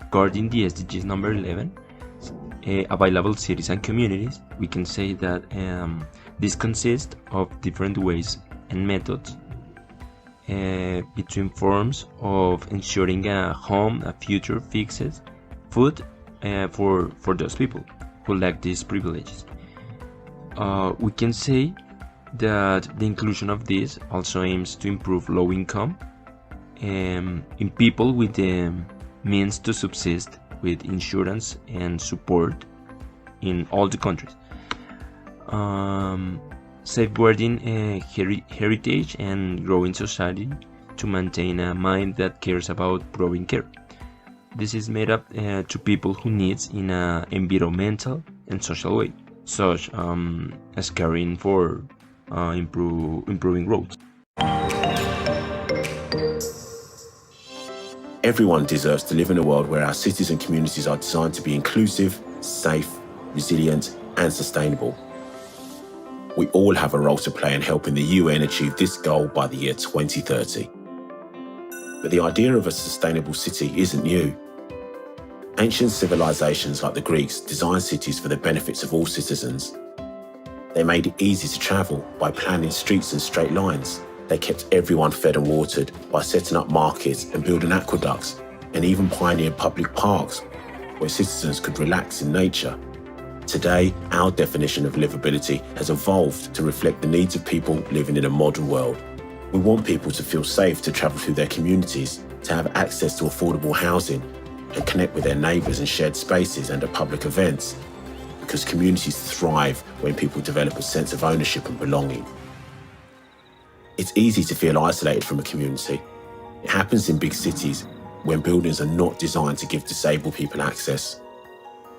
Regarding the SDGs number 11, available cities and communities, we can say that this consists of different ways and methods between forms of ensuring a home, a future, fixes, food for those people who lack these privileges. We can say that the inclusion of this also aims to improve low income in people with the means to subsist with insurance and support in all the countries. Safeguarding heritage and growing society to maintain a mind that cares about growing care. This is made up to people who needs in an environmental and social way, such as caring for improving roads. Everyone deserves to live in a world where our cities and communities are designed to be inclusive, safe, resilient, and sustainable. We all have a role to play in helping the UN achieve this goal by the year 2030. But the idea of a sustainable city isn't new. Ancient civilizations like the Greeks designed cities for the benefits of all citizens. They made it easy to travel by planning streets in straight lines. They kept everyone fed and watered by setting up markets and building aqueducts, and even pioneered public parks where citizens could relax in nature. Today, our definition of livability has evolved to reflect the needs of people living in a modern world. We want people to feel safe to travel through their communities, to have access to affordable housing, and connect with their neighbours in shared spaces and at public events, because communities thrive when people develop a sense of ownership and belonging. It's easy to feel isolated from a community. It happens in big cities when buildings are not designed to give disabled people access.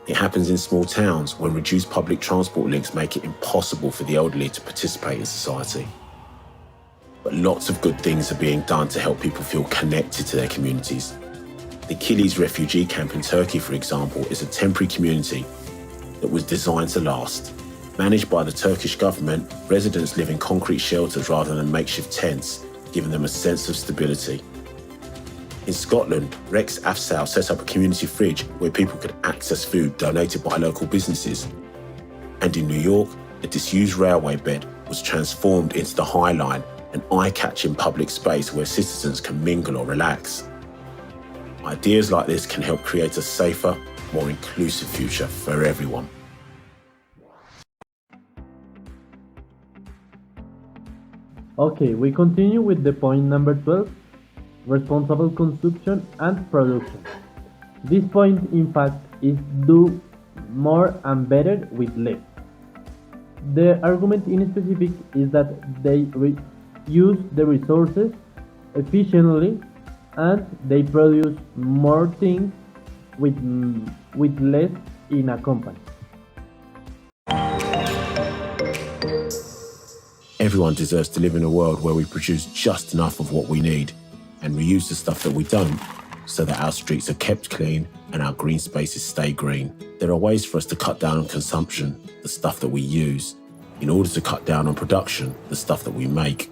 It happens in small towns when reduced public transport links make it impossible for the elderly to participate in society. But lots of good things are being done to help people feel connected to their communities. The Kilis refugee camp in Turkey, for example, is a temporary community that was designed to last. Managed by the Turkish government, residents live in concrete shelters rather than makeshift tents, giving them a sense of stability. In Scotland, Rex Afsal set up a community fridge where people could access food donated by local businesses. And in New York, a disused railway bed was transformed into the High Line, an eye-catching public space where citizens can mingle or relax. Ideas like this can help create a safer, more inclusive future for everyone. Okay, we continue with the point number 12, responsible consumption and production. This point, in fact, is do more and better with less. The argument in specific is that they use the resources efficiently and they produce more things with less in a company. Everyone deserves to live in a world where we produce just enough of what we need and reuse the stuff that we don't, so that our streets are kept clean and our green spaces stay green. There are ways for us to cut down on consumption, the stuff that we use, in order to cut down on production, the stuff that we make.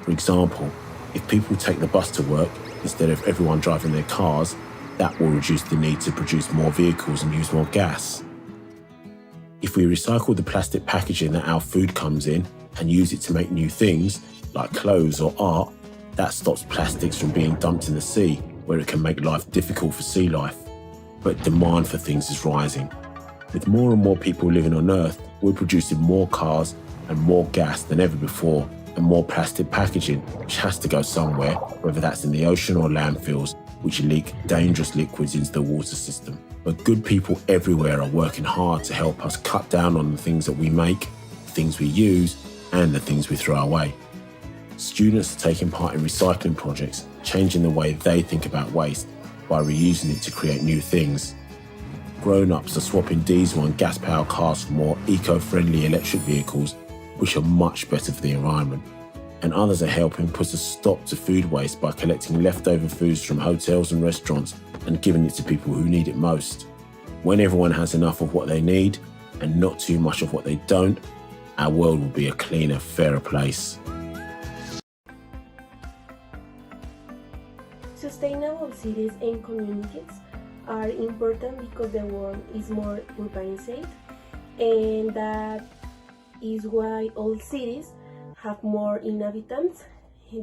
For example, if people take the bus to work instead of everyone driving their cars, that will reduce the need to produce more vehicles and use more gas. If we recycle the plastic packaging that our food comes in and use it to make new things, like clothes or art, that stops plastics from being dumped in the sea, where it can make life difficult for sea life. But demand for things is rising. With more and more people living on Earth, we're producing more cars and more gas than ever before, and more plastic packaging, which has to go somewhere, whether that's in the ocean or landfills, which leak dangerous liquids into the water system. But good people everywhere are working hard to help us cut down on the things that we make, the things we use, and the things we throw away. Students are taking part in recycling projects, changing the way they think about waste by reusing it to create new things. Grown-ups are swapping diesel and gas-powered cars for more eco-friendly electric vehicles, which are much better for the environment. And others are helping put a stop to food waste by collecting leftover foods from hotels and restaurants and giving it to people who need it most. When everyone has enough of what they need and not too much of what they don't, our world will be a cleaner, fairer place. Sustainable cities and communities are important because the world is more urbanized, and that is why all cities have more inhabitants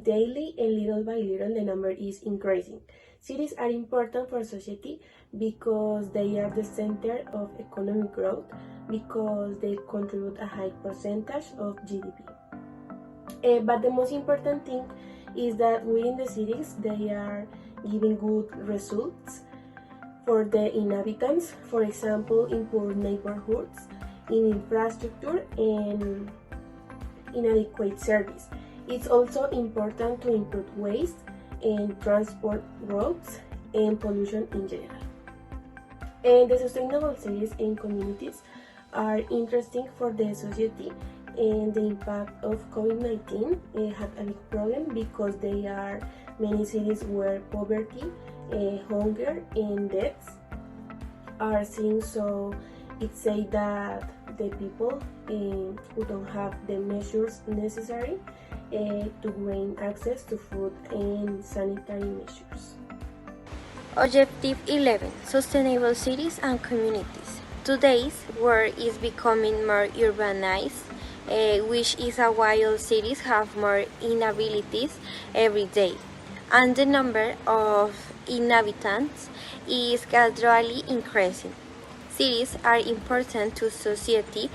daily, and little by little the number is increasing. Cities are important for society because they are the center of economic growth, because they contribute a high percentage of GDP. But the most important thing is that within the cities they are giving good results for the inhabitants, for example, in poor neighborhoods, in infrastructure, and inadequate service. It's also important to improve waste and transport routes and pollution in general. And the sustainable cities and communities are interesting for the society, and the impact of COVID-19 had a big problem because there are many cities where poverty, hunger, and deaths are seen. So it says that the people who don't have the measures necessary to gain access to food and sanitary measures. Objective 11. Sustainable cities and communities. Today's world is becoming more urbanized, which is why all cities have more inhabitants every day, and the number of inhabitants is gradually increasing. Cities are important to society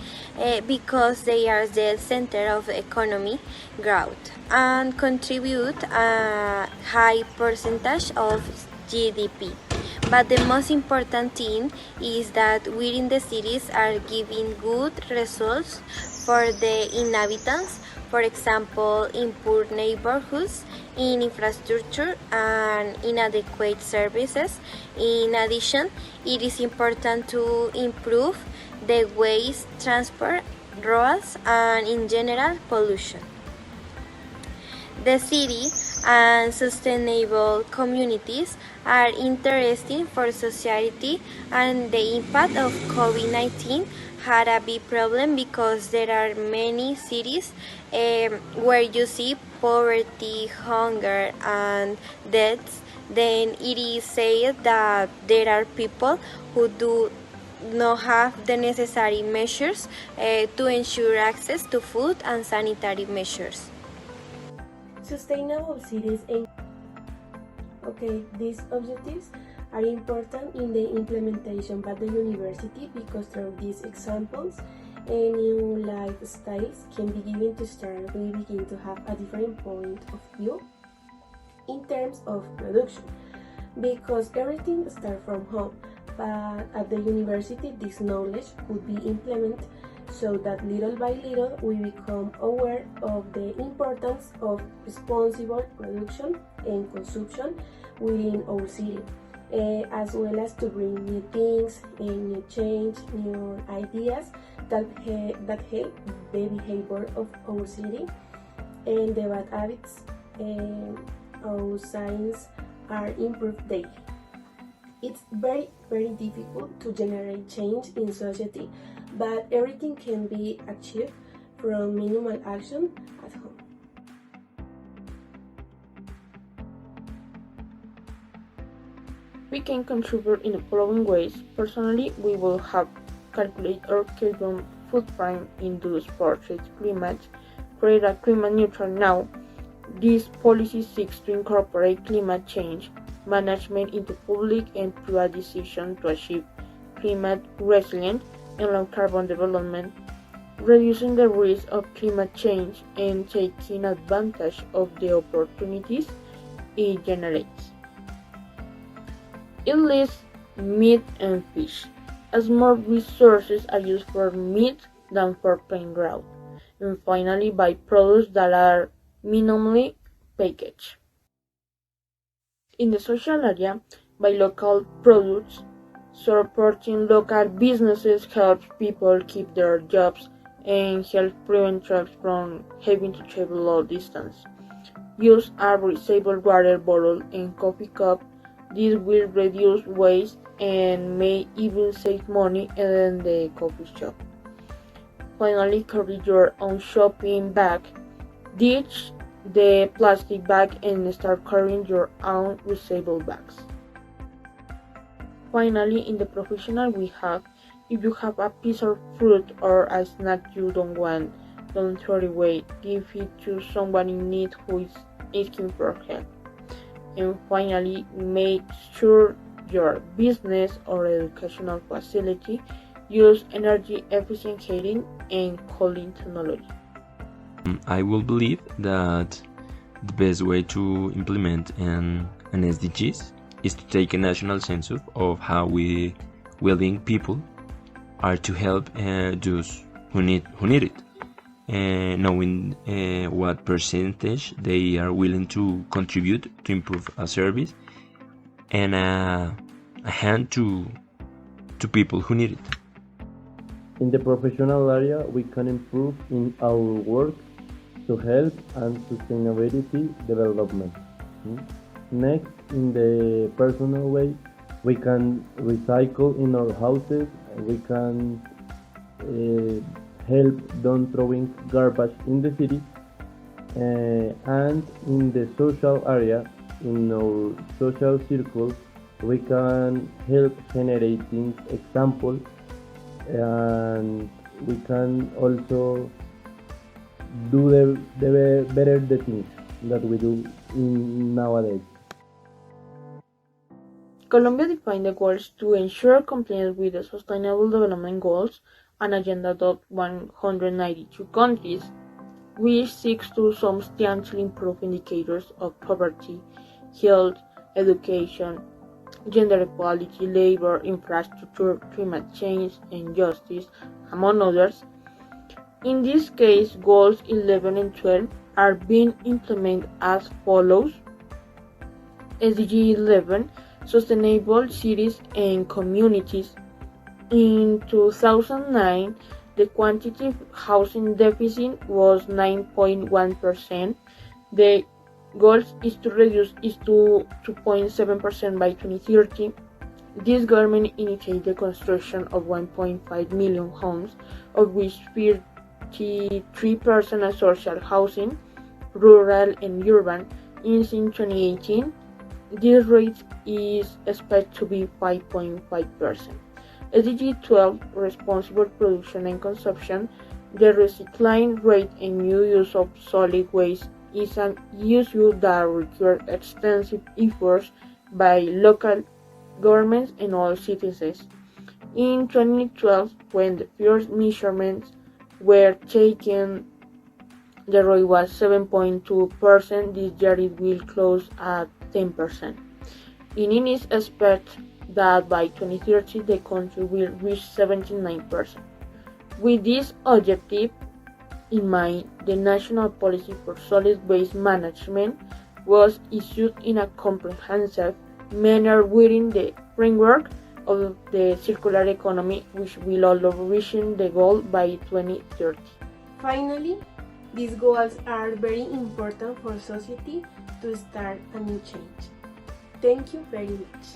because they are the center of economic growth and contribute a high percentage of GDP. But the most important thing is that within the cities are giving good results for the inhabitants, for example, in poor neighborhoods, in infrastructure, and inadequate services. In addition, it is important to improve the waste transport routes and in general pollution. The city and sustainable communities are interesting for society, and the impact of COVID-19 had a big problem because there are many cities where you see poverty, hunger, and deaths. Then it is said that there are people who do not have the necessary measures to ensure access to food and sanitary measures. Sustainable cities and these objectives are important in the implementation by the university because through these examples, new lifestyles can be given to start. We begin to have a different point of view in terms of production, because everything starts from home, but at the university this knowledge could be implemented so that little by little we become aware of the importance of responsible production and consumption within our city, as well as to bring new things and new change, new ideas that help the behavior of our city, and the bad habits of science are improved daily. It's very, very difficult to generate change in society, but everything can be achieved from minimal action at home. We can contribute in the following ways. Personally, we will have calculate our carbon footprint, induce portrait climate, create a climate neutral now. This policy seeks to incorporate climate change management into public and private decisions to achieve climate resilient and low carbon development, reducing the risk of climate change and taking advantage of the opportunities it generates. It lists meat and fish, as more resources are used for meat than for plant growth, and finally by products that are minimally packaged. In the social area, by local products, supporting local businesses helps people keep their jobs and helps prevent trucks from having to travel long distance. Use a reusable water bottle and coffee cup. This will reduce waste and may even save money in the coffee shop. Finally, carry your own shopping bag. Ditch the plastic bag and start carrying your own reusable bags. finally, in the professional we have, if you have a piece of fruit or a snack you don't want, don't throw it away. Give it to someone in need who is asking for help. And finally, make sure your business or educational facility use energy efficient heating and cooling technology. I will believe that the best way to implement an SDGs is to take a national census of how we well-being people are to help those who need it, knowing what percentage they are willing to contribute to improve a service, and a hand to people who need it. In the professional area, we can improve in our work to health and sustainability development. Next, in the personal way, we can recycle in our houses, we can help don't throwing garbage in the city, and in the social area, in our social circle, we can help generating examples, and we can also do the better the things that we do in nowadays. Colombia defined the goals to ensure compliance with the Sustainable Development Goals and Agenda 192 countries, which seeks to substantially improve indicators of poverty, health, education, gender equality, labor, infrastructure, climate change, and justice, among others. In this case, Goals 11 and 12 are being implemented as follows. SDG 11, Sustainable Cities and Communities. In 2009, the quantitative housing deficit was 9.1%. The goal is to reduce it to 2.7% by 2030. This government initiated the construction of 1.5 million homes, of which 33% are social housing, rural and urban. In 2018, this rate is expected to be 5.5%. SDG 12, Responsible Production and Consumption. The recycling rate and new use of solid waste is an issue that requires extensive efforts by local governments and all citizens. In 2012, when the first measurements were taken, the rate was 7.2%. This year it will close at 10%. It is expected that by 2030 the country will reach 79%. With this objective in mind, the National Policy for Solid Waste Management was issued in a comprehensive manner within the framework of the circular economy, which will allow reaching the goal by 2030. Finally, these goals are very important for society to start a new change. Thank you very much.